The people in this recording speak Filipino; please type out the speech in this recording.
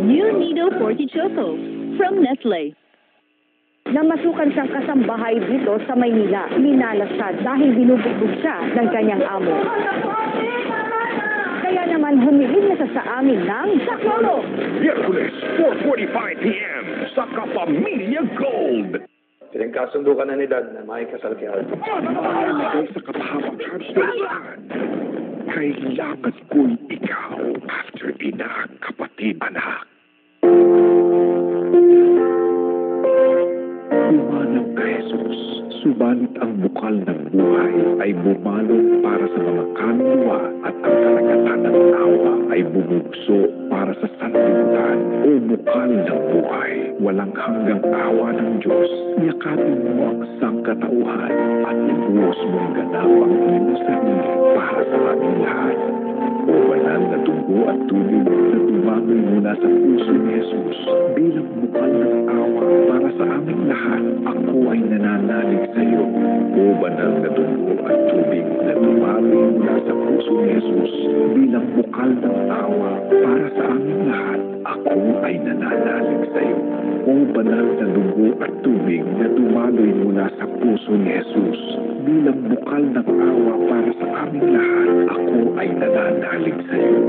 New Nido Forty Choco from Nestle. Namasukan siyang kasambahay dito sa Maynila. Minalas siya dahil binubugbog siya ng kanyang amo. Kaya naman humiling na siya sa amin ng Saklolo. Miyerkules, 4:45 p.m. sa Kapamilya Gold. Pinagkasundo ka na ni Dad na makikasal kay Alvin. Dahil sa kapahabang habstan, kailangan ko'y ikaw after ina, kapatid, anak. Umanang ka, Jesus, subalit ang bukal ng buhay ay bumalong para sa mga kaluluwa at ang karagatan ng tawa ay bumugso para sa sanlibutan. O bukal ng buhay, walang hanggang awa ng Diyos, yakapin mo ang sangkatauhan at ibuhos mong ganap ang iyong sarili para sa aming lahat. O banal na dugo at tubig na tumagoy mula sa puso ni Jesus bilang bukal ng awa para sa aming lahat, ako ay nananalig sa iyo. O banal na dugo at tubig na tumagoy mula sa puso ni Jesus bilang bukal ng awa para sa aming lahat, ako ay nananalig sa iyo. O banal na dugo at tubig na dumaloy mula sa puso ni Jesus bilang bukal ng awa para sa aming lahat, ako ay nananalig sa iyo.